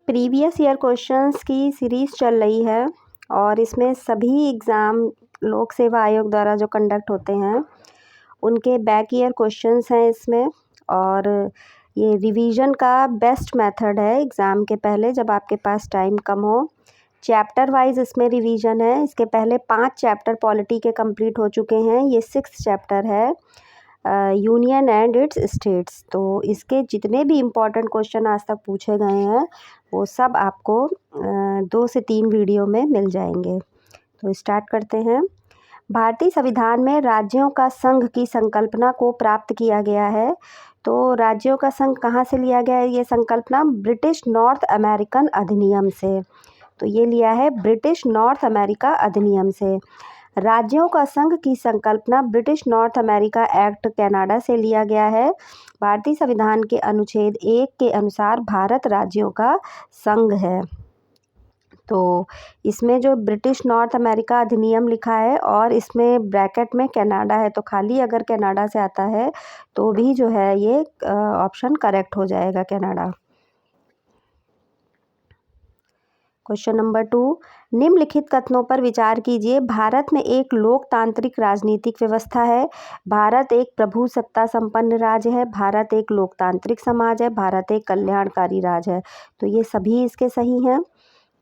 Previous year questions की series चल रही है और इसमें सभी एग्ज़ाम लोक सेवा आयोग द्वारा जो कंडक्ट होते हैं उनके बैक ईयर क्वेश्चंस हैं इसमें। और ये रिवीजन का बेस्ट मेथड है एग्ज़ाम के पहले जब आपके पास टाइम कम हो। चैप्टर वाइज इसमें रिवीजन है। इसके पहले 5 चैप्टर पॉलिटी के कंप्लीट हो चुके हैं। ये 6th चैप्टर है यूनियन एंड इट्स स्टेट्स। तो इसके जितने भी इम्पोर्टेंट क्वेश्चन आज तक पूछे गए हैं वो सब आपको 2 से 3 वीडियो में मिल जाएंगे। तो स्टार्ट करते हैं। भारतीय संविधान में राज्यों का संघ की संकल्पना को प्राप्त किया गया है। तो राज्यों का संघ कहाँ से लिया गया है? ये संकल्पना ब्रिटिश नॉर्थ अमेरिकन अधिनियम से। तो ये लिया है ब्रिटिश नॉर्थ अमेरिका अधिनियम से। राज्यों का संघ की संकल्पना British north America act Canada से लिया गया है। भारतीय संविधान के अनुच्छेद 1 के अनुसार भारत राज्यों का संघ है। तो इसमें जो ब्रिटिश नॉर्थ अमेरिका अधिनियम लिखा है और इसमें ब्रैकेट में कनाडा है, तो खाली अगर कनाडा से आता है तो भी जो है ये ऑप्शन करेक्ट हो जाएगा, कनाडा। क्वेश्चन नंबर 2, निम्नलिखित कथनों पर विचार कीजिए। भारत में एक लोकतांत्रिक राजनीतिक व्यवस्था है। भारत एक प्रभुसत्ता संपन्न राज्य है। भारत एक लोकतांत्रिक समाज है। भारत एक कल्याणकारी राज्य है। तो ये सभी इसके सही हैं।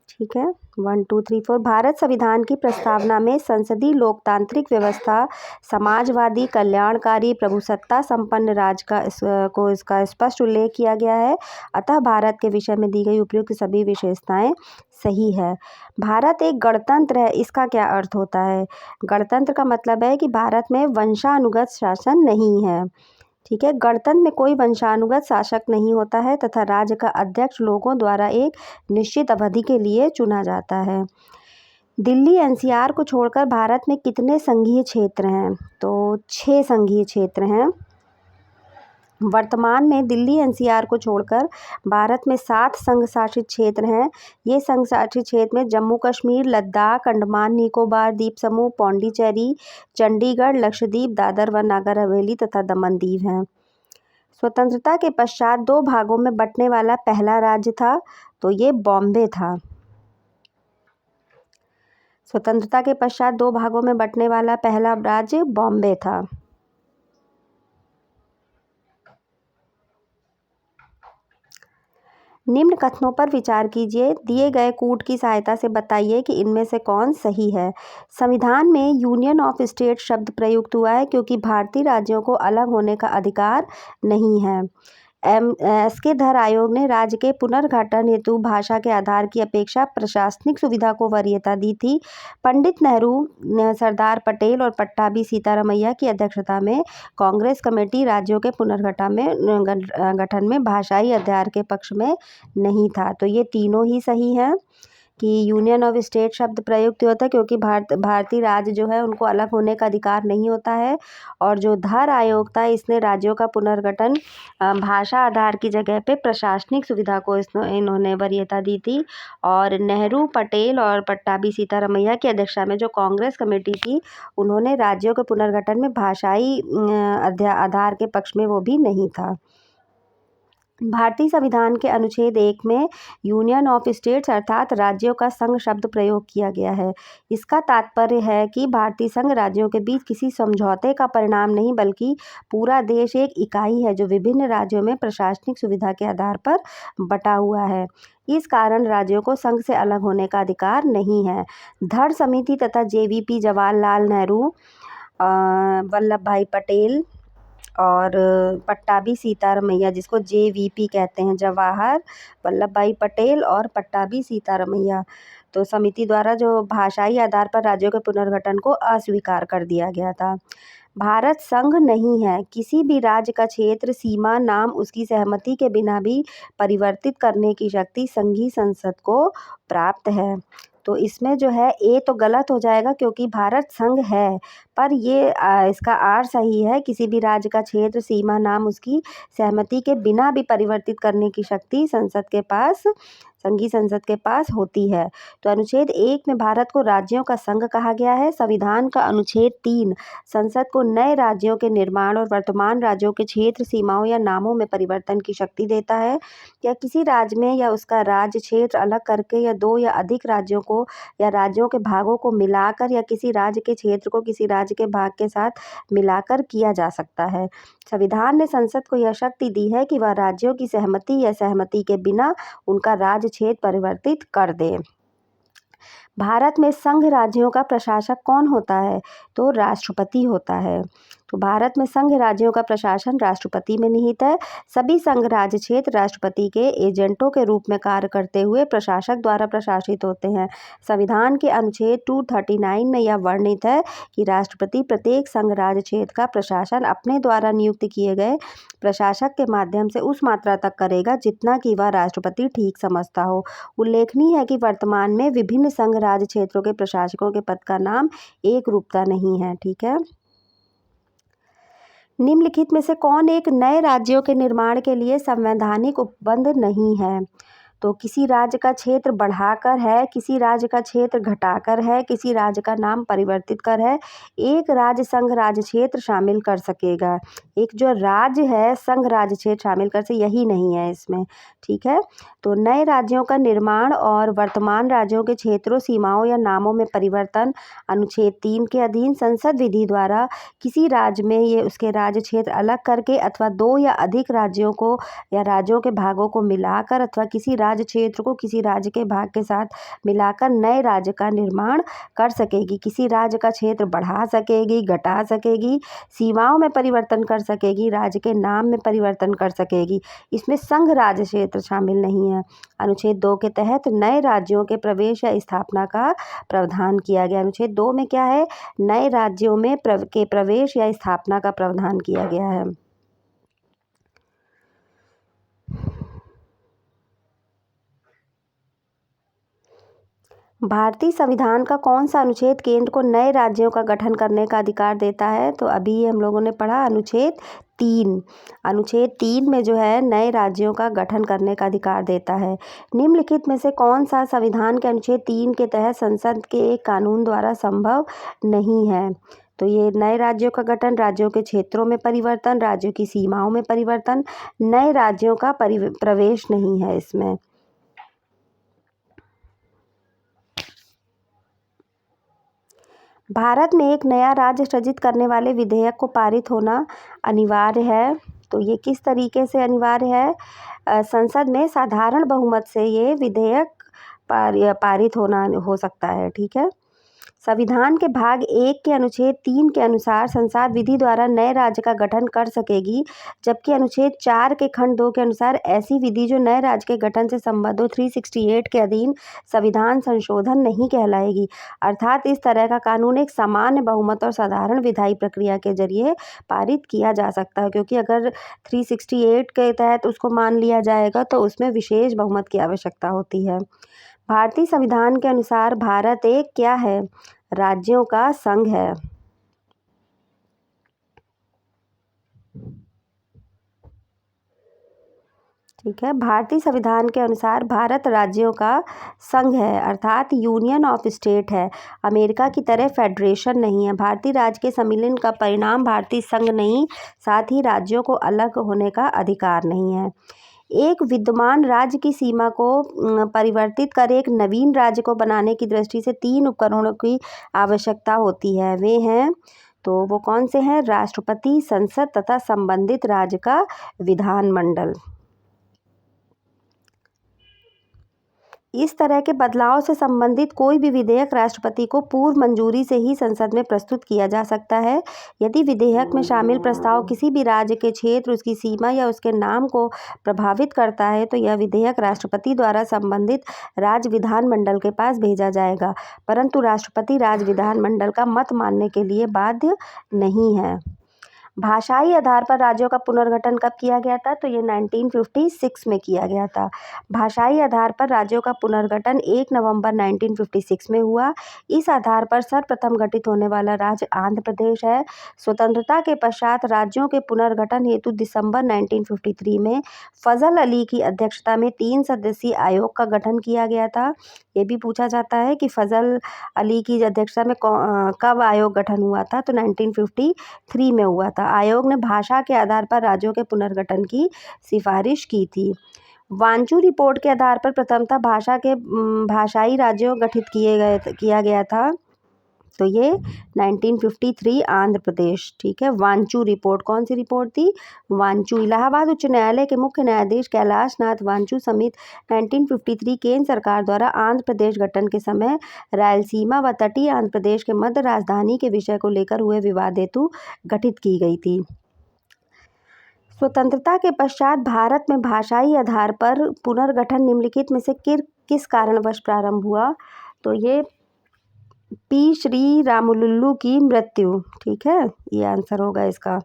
ठीक है, 1 2 3 4। भारत संविधान की प्रस्तावना में संसदीय लोकतांत्रिक व्यवस्था, समाजवादी, कल्याणकारी, प्रभुसत्ता संपन्न राज्य इसका स्पष्ट उल्लेख किया गया है। अतः भारत के विषय में दी गई उपयुक्त सभी विशेषताएं सही है। भारत एक गणतंत्र है। इसका क्या अर्थ होता है? गणतंत्र का मतलब है कि भारत में वंशानुगत शासन नहीं है। ठीक है, गणतंत्र में कोई वंशानुगत शासक नहीं होता है तथा राज्य का अध्यक्ष लोगों द्वारा एक निश्चित अवधि के लिए चुना जाता है। दिल्ली एनसीआर को छोड़कर भारत में कितने संघीय क्षेत्र हैं? तो 6 संघीय क्षेत्र हैं। वर्तमान में दिल्ली एनसीआर को छोड़कर भारत में 7 संघ शासित क्षेत्र हैं। ये संघ शासित क्षेत्र में जम्मू कश्मीर, लद्दाख, अंडमान निकोबार द्वीप समूह, पौंडीचेरी, चंडीगढ़, लक्षद्वीप, दादर व नागर हवेली तथा दमन दीव हैं। स्वतंत्रता के पश्चात 2 भागों में बंटने वाला पहला राज्य था, तो ये बॉम्बे था। स्वतंत्रता के पश्चात 2 भागों में बंटने वाला पहला राज्य बॉम्बे था। निम्न कथनों पर विचार कीजिए। दिए गए कूट की सहायता से बताइए कि इनमें से कौन सही है। संविधान में यूनियन ऑफ स्टेट शब्द प्रयुक्त हुआ है क्योंकि भारतीय राज्यों को अलग होने का अधिकार नहीं है। एसके धर आयोग ने राज्य के पुनर्गठन हेतु भाषा के आधार की अपेक्षा प्रशासनिक सुविधा को वरीयता दी थी। पंडित नेहरू, सरदार पटेल और पट्टाभी सीतारमैया की अध्यक्षता में कांग्रेस कमेटी राज्यों के पुनर्गठन में भाषाई आधार के पक्ष में नहीं था। तो ये तीनों ही सही हैं कि यूनियन ऑफ स्टेट शब्द प्रयुक्त होता है क्योंकि भारतीय राज्य जो है उनको अलग होने का अधिकार नहीं होता है। और जो धर आयोग था इसने राज्यों का पुनर्गठन भाषा आधार की जगह पे प्रशासनिक सुविधा को इन्होंने वरीयता दी थी। और नेहरू, पटेल और पट्टाभी सीतारमैया की अध्यक्षता में जो कांग्रेस कमेटी थी उन्होंने राज्यों के पुनर्गठन में भाषाई आधार के पक्ष में वो भी नहीं था। भारतीय संविधान के अनुच्छेद 1 में यूनियन ऑफ स्टेट्स अर्थात राज्यों का संघ शब्द प्रयोग किया गया है। इसका तात्पर्य है कि भारतीय संघ राज्यों के बीच किसी समझौते का परिणाम नहीं बल्कि पूरा देश एक इकाई है जो विभिन्न राज्यों में प्रशासनिक सुविधा के आधार पर बटा हुआ है। इस कारण राज्यों को संघ से अलग होने का अधिकार नहीं है। धड़ समिति तथा जेवीपी जवाहरलाल नेहरू, वल्लभ भाई पटेल और पट्टाभी सीतारमैया, जिसको जेवीपी कहते हैं, जवाहर वल्लभ भाई पटेल और पट्टाभी सीतारमैया, तो समिति द्वारा जो भाषाई आधार पर राज्यों के पुनर्गठन को अस्वीकार कर दिया गया था। भारत संघ नहीं है। किसी भी राज्य का क्षेत्र, सीमा, नाम उसकी सहमति के बिना भी परिवर्तित करने की शक्ति संघीय संसद को प्राप्त है। तो इसमें जो है ए तो गलत हो जाएगा क्योंकि भारत संघ है पर ये इसका आर सही है। किसी भी राज्य का क्षेत्र सीमा नाम उसकी सहमति के बिना भी परिवर्तित करने की शक्ति संघीय संसद के पास होती है। तो अनुच्छेद 1 में भारत को राज्यों का संघ कहा गया है। संविधान का अनुच्छेद 3 संसद को नए राज्यों के निर्माण और वर्तमान राज्यों के क्षेत्र सीमाओं या नामों में परिवर्तन की शक्ति देता है। या किसी राज्य में या उसका राज्य क्षेत्र अलग करके या दो या अधिक राज्यों को या राज्यों के भागों को मिलाकर या किसी राज्य के क्षेत्र को किसी राज्य के भाग के साथ मिलाकर किया जा सकता है। संविधान ने संसद को यह शक्ति दी है कि वह राज्यों की सहमति या सहमति के बिना उनका राज्य क्षेत्र परिवर्तित कर दे। भारत में संघ राज्यों का प्रशासक कौन होता है? तो राष्ट्रपति होता है। तो भारत में संघ राज्यों का प्रशासन राष्ट्रपति में निहित है। सभी संघ राज्य क्षेत्र राष्ट्रपति के एजेंटों के रूप में कार्य करते हुए प्रशासक द्वारा प्रशासित होते हैं। संविधान के अनुच्छेद 239 में यह वर्णित है कि राष्ट्रपति प्रत्येक संघ राज्य क्षेत्र का प्रशासन अपने द्वारा नियुक्त किए गए प्रशासक के माध्यम से उस मात्रा तक करेगा जितना कि वह राष्ट्रपति ठीक समझता हो। उल्लेखनीय है कि वर्तमान में विभिन्न संघ राज्य क्षेत्रों के प्रशासकों के पद का नाम एक रूपता नहीं है। ठीक है। निम्नलिखित में से कौन एक नए राज्यों के निर्माण के लिए संवैधानिक उपबंध नहीं है? तो किसी राज्य का क्षेत्र बढ़ाकर है, किसी राज्य का क्षेत्र घटाकर है, किसी राज्य का नाम परिवर्तित कर है, एक राज्य संघ राज्य क्षेत्र शामिल कर सकेगा। एक जो राज्य है संघ राज्य क्षेत्र शामिल कर से यही नहीं है इसमें। ठीक है। तो नए राज्यों का निर्माण और वर्तमान राज्यों के क्षेत्रों सीमाओं या नामों में परिवर्तन अनुच्छेद 3 के अधीन संसद विधि द्वारा किसी राज्य में ये उसके राज्य क्षेत्र अलग करके अथवा दो या अधिक राज्यों को या राज्यों के भागों को मिलाकर अथवा किसी राज्य क्षेत्र को किसी राज्य के भाग के साथ मिलाकर नए राज्य का निर्माण कर सकेगी। किसी राज्य का क्षेत्र बढ़ा सकेगी, घटा सकेगी, सीमाओं में परिवर्तन कर सकेगी, राज्य के नाम में परिवर्तन कर सकेगी। इसमें संघ राज्य क्षेत्र शामिल नहीं है। अनुच्छेद 2 के तहत नए राज्यों के प्रवेश या स्थापना का प्रावधान किया गया। अनुच्छेद 2 में क्या है? नए राज्यों में के प्रवेश या स्थापना का प्रावधान किया गया है। भारतीय संविधान का कौन सा अनुच्छेद केंद्र को नए राज्यों का गठन करने का अधिकार देता है? तो अभी हम लोगों ने पढ़ा अनुच्छेद 3। अनुच्छेद 3 में जो है नए राज्यों का गठन करने का अधिकार देता है। निम्नलिखित में से कौन सा संविधान के अनुच्छेद 3 के तहत संसद के एक कानून द्वारा संभव नहीं है? तो ये नए राज्यों का गठन, राज्यों के क्षेत्रों में परिवर्तन, राज्यों की सीमाओं में परिवर्तन, नए राज्यों का प्रवेश नहीं है इसमें। भारत में एक नया राज्य सृजित करने वाले विधेयक को पारित होना अनिवार्य है। तो ये किस तरीके से अनिवार्य है? संसद में साधारण बहुमत से ये विधेयक पारित हो सकता है। ठीक है। संविधान के भाग 1 के अनुच्छेद 3 के अनुसार संसद विधि द्वारा नए राज्य का गठन कर सकेगी, जबकि अनुच्छेद 4 के खंड 2 के अनुसार ऐसी विधि जो नए राज्य के गठन से संबद्ध हो 368 के अधीन संविधान संशोधन नहीं कहलाएगी। अर्थात इस तरह का कानून एक सामान्य बहुमत और साधारण विधायी प्रक्रिया के जरिए पारित किया जा सकता है, क्योंकि अगर 368 के तहत उसको मान लिया जाएगा तो उसमें विशेष बहुमत की आवश्यकता होती है। भारतीय संविधान के अनुसार भारत एक क्या है? राज्यों का संघ है। ठीक है। भारतीय संविधान के अनुसार भारत राज्यों का संघ है, अर्थात यूनियन ऑफ स्टेट है। अमेरिका की तरह फेडरेशन नहीं है। भारतीय राज्य के सम्मिलन का परिणाम भारतीय संघ नहीं, साथ ही राज्यों को अलग होने का अधिकार नहीं है। एक विद्यमान राज्य की सीमा को परिवर्तित कर एक नवीन राज्य को बनाने की दृष्टि से 3 उपकरणों की आवश्यकता होती है। वे हैं, तो वो कौन से हैं? राष्ट्रपति, संसद तथा संबंधित राज्य का विधानमंडल। इस तरह के बदलाव से संबंधित कोई भी विधेयक राष्ट्रपति को पूर्व मंजूरी से ही संसद में प्रस्तुत किया जा सकता है। यदि विधेयक में शामिल प्रस्ताव किसी भी राज्य के क्षेत्र, उसकी सीमा या उसके नाम को प्रभावित करता है तो यह विधेयक राष्ट्रपति द्वारा संबंधित राज्य विधानमंडल के पास भेजा जाएगा, परंतु राष्ट्रपति राज्य विधानमंडल का मत मानने के लिए बाध्य नहीं है। भाषाई आधार पर राज्यों का पुनर्गठन कब किया गया था? तो ये 1956 में किया गया था। भाषाई आधार पर राज्यों का पुनर्गठन 1 नवंबर 1956 में हुआ। इस आधार पर सर्वप्रथम गठित होने वाला राज्य आंध्र प्रदेश है। स्वतंत्रता के पश्चात राज्यों के पुनर्गठन हेतु दिसंबर 1953 में फजल अली की अध्यक्षता में 3 सदस्यीय आयोग का गठन किया गया था। ये भी पूछा जाता है कि फजल अली की अध्यक्षता में कब आयोग गठन हुआ था? तो 1953 में हुआ था। आयोग ने भाषा के आधार पर राज्यों के पुनर्गठन की सिफारिश की थी। वांचू रिपोर्ट के आधार पर प्रथमतः भाषाई राज्यों गठित किया गया था। तो ये 1953 आंध्र प्रदेश, ठीक है। वांचू रिपोर्ट कौन सी रिपोर्ट थी? वांचू। इलाहाबाद उच्च न्यायालय के मुख्य न्यायाधीश कैलाश नाथ वांचू समित 1953 केंद्र सरकार द्वारा आंध्र प्रदेश गठन के समय रायलसीमा व तटीय आंध्र प्रदेश के मध्य राजधानी के विषय को लेकर हुए विवाद हेतु गठित की गई थी। स्वतंत्रता के पश्चात भारत में भाषाई आधार पर पुनर्गठन निम्नलिखित में से किस कारणवश प्रारंभ हुआ? तो ये पी श्री रामुलुल्लु की मृत्यु, ठीक है, ये आंसर होगा इसका।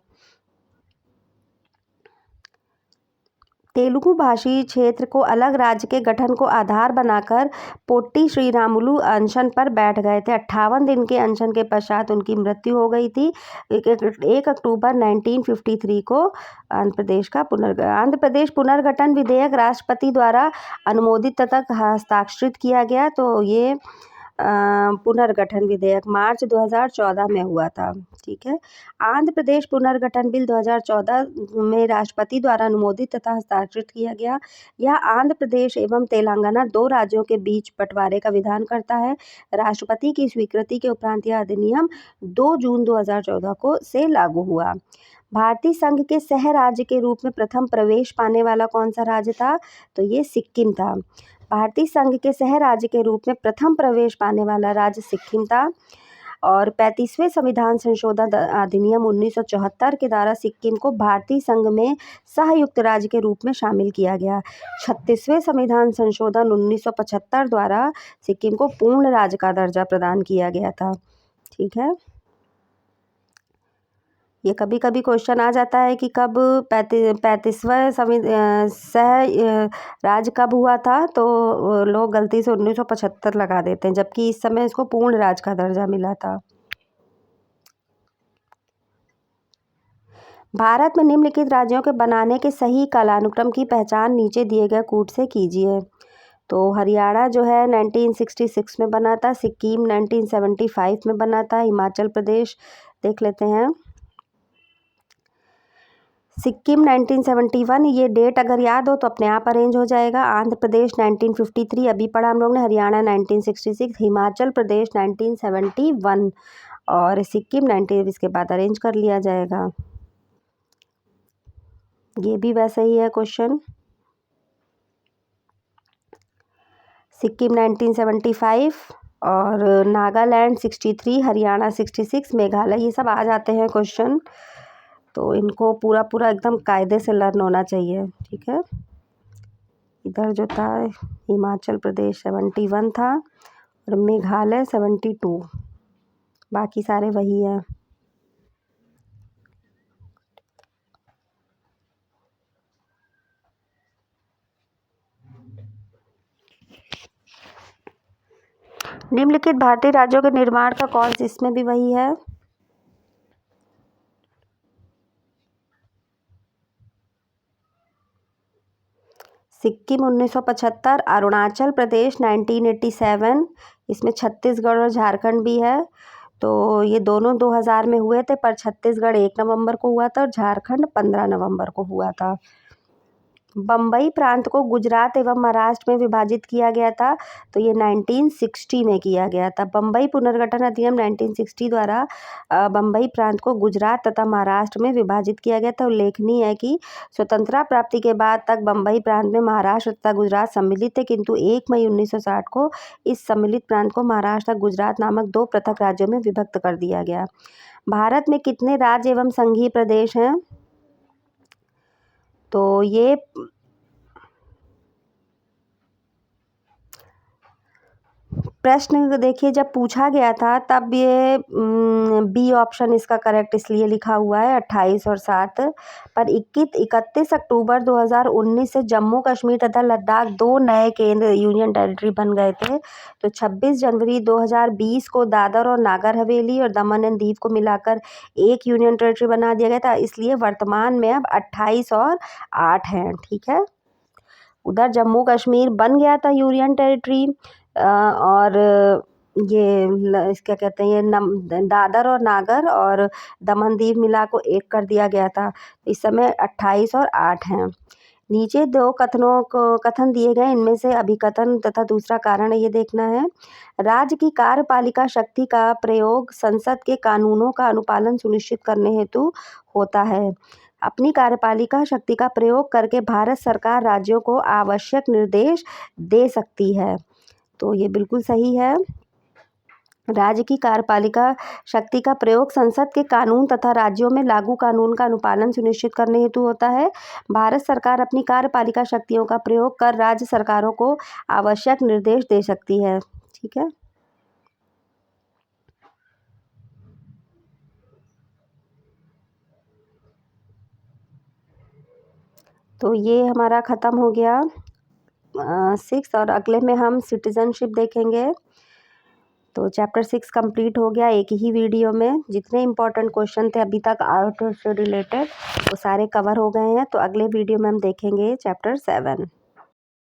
तेलुगु भाषी क्षेत्र को अलग राज्य के गठन को आधार बनाकर पोट्टी श्रीरामुलु अनशन पर बैठ गए थे। 58 दिन के अनशन के पश्चात उनकी मृत्यु हो गई थी। 1 अक्टूबर 1953 को आंध्र प्रदेश पुनर्गठन विधेयक राष्ट्रपति द्वारा अनुमोदित तथा हस्ताक्षरित किया गया। तो ये पुनर्गठन विधेयक मार्च 2014 में हुआ था, ठीक है। आंध्र प्रदेश पुनर्गठन बिल 2014 में राष्ट्रपति द्वारा अनुमोदित तथा हस्ताक्षरित किया गया। यह आंध्र प्रदेश एवं तेलंगाना 2 राज्यों के बीच बंटवारे का विधान करता है। राष्ट्रपति की स्वीकृति के उपरांत यह अधिनियम 2 जून 2014 को से लागू हुआ। भारतीय संघ के सह राज्य के रूप में प्रथम प्रवेश पाने वाला कौन सा राज्य था? तो ये सिक्किम था। भारतीय संघ के सह राज्य के रूप में प्रथम प्रवेश पाने वाला राज्य सिक्किम था। और 35वें संविधान संशोधन अधिनियम 1974 के द्वारा सिक्किम को भारतीय संघ में सहयुक्त राज्य के रूप में शामिल किया गया। 36वें संविधान संशोधन 1975 द्वारा सिक्किम को पूर्ण राज्य का दर्जा प्रदान किया गया था, ठीक है। ये कभी कभी क्वेश्चन आ जाता है कि कब 35वां राज्य कब हुआ था? तो लोग गलती से 1975 लगा देते हैं, जबकि इस समय इसको पूर्ण राज्य का दर्जा मिला था। भारत में निम्नलिखित राज्यों के बनाने के सही कालानुक्रम की पहचान नीचे दिए गए कूट से कीजिए। तो हरियाणा जो है 1966 में बना था, सिक्किम 1975 में बना था, हिमाचल प्रदेश देख लेते हैं, सिक्किम 1971, ये डेट अगर याद हो तो अपने आप अरेंज हो जाएगा। आंध्र प्रदेश 1953 अभी पढ़ा हम लोग ने, हरियाणा 1966, हिमाचल प्रदेश 1971 और सिक्किम 19, इसके बाद अरेंज कर लिया जाएगा। ये भी वैसा ही है क्वेश्चन। सिक्किम 1975 और नागालैंड 63, हरियाणा 66, मेघालय, ये सब आ जाते हैं क्वेश्चन। तो इनको पूरा पूरा एकदम कायदे से लर्न होना चाहिए, ठीक है। इधर जो था हिमाचल प्रदेश 71 था और मेघालय 72, बाकी सारे वही हैं। निम्नलिखित भारतीय राज्यों के निर्माण का कौन, इसमें भी वही है। सिक्किम 1975, अरुणाचल प्रदेश 1987, इसमें छत्तीसगढ़ और झारखंड भी है। तो ये दोनों 2000 में हुए थे, पर छत्तीसगढ़ 1 नवंबर को हुआ था और झारखंड 15 नवंबर को हुआ था। बम्बई प्रांत को गुजरात एवं महाराष्ट्र में विभाजित किया गया था। तो ये 1960 में किया गया था। बम्बई पुनर्गठन अधिनियम 1960 द्वारा बम्बई प्रांत को गुजरात तथा महाराष्ट्र में विभाजित किया गया था। उल्लेखनीय है कि स्वतंत्रता प्राप्ति के बाद तक बम्बई प्रांत में महाराष्ट्र तथा गुजरात सम्मिलित थे, किंतु 1 मई 1960 को इस सम्मिलित प्रांत को महाराष्ट्र तथा गुजरात नामक 2 पृथक राज्यों में विभक्त कर दिया गया। भारत में कितने राज्य एवं संघीय प्रदेश हैं? तो ये प्रश्न देखिए जब पूछा गया था तब ये बी ऑप्शन इसका करेक्ट इसलिए लिखा हुआ है 28 और 7। पर 31 अक्टूबर 2019 से जम्मू कश्मीर तथा लद्दाख 2 नए केंद्र यूनियन टेरिटरी बन गए थे। तो 26 जनवरी 2020 को दादर और नागर हवेली और दमन एंड दीव को मिलाकर एक यूनियन टेरिटरी बना दिया गया था। इसलिए वर्तमान में अब 28 और 8 हैं। ठीक है, उधर जम्मू कश्मीर बन गया था यूनियन टेरिटरी और ये क्या कहते हैं, ये दादर और नागर और दमन दीव मिला को एक कर दिया गया था। इस समय 28 और 8 हैं। नीचे 2 कथन दिए गए, इनमें से अभिकथन तथा दूसरा कारण ये देखना है। राज्य की कार्यपालिका शक्ति का प्रयोग संसद के कानूनों का अनुपालन सुनिश्चित करने हेतु होता है। अपनी कार्यपालिका शक्ति का प्रयोग करके भारत सरकार राज्यों को आवश्यक निर्देश दे सकती है। तो ये बिल्कुल सही है। राज्य की कार्यपालिका शक्ति का प्रयोग संसद के कानून तथा राज्यों में लागू कानून का अनुपालन सुनिश्चित करने हेतु होता है। भारत सरकार अपनी कार्यपालिका शक्तियों का प्रयोग कर राज्य सरकारों को आवश्यक निर्देश दे सकती है। ठीक है, तो ये हमारा ख़त्म हो गया 6 और अगले में हम सिटीजनशिप देखेंगे। तो चैप्टर 6 कंप्लीट हो गया एक ही वीडियो में। जितने इम्पोर्टेंट क्वेश्चन थे अभी तक आर्ट से रिलेटेड वो सारे कवर हो गए हैं। तो अगले वीडियो में हम देखेंगे चैप्टर 7।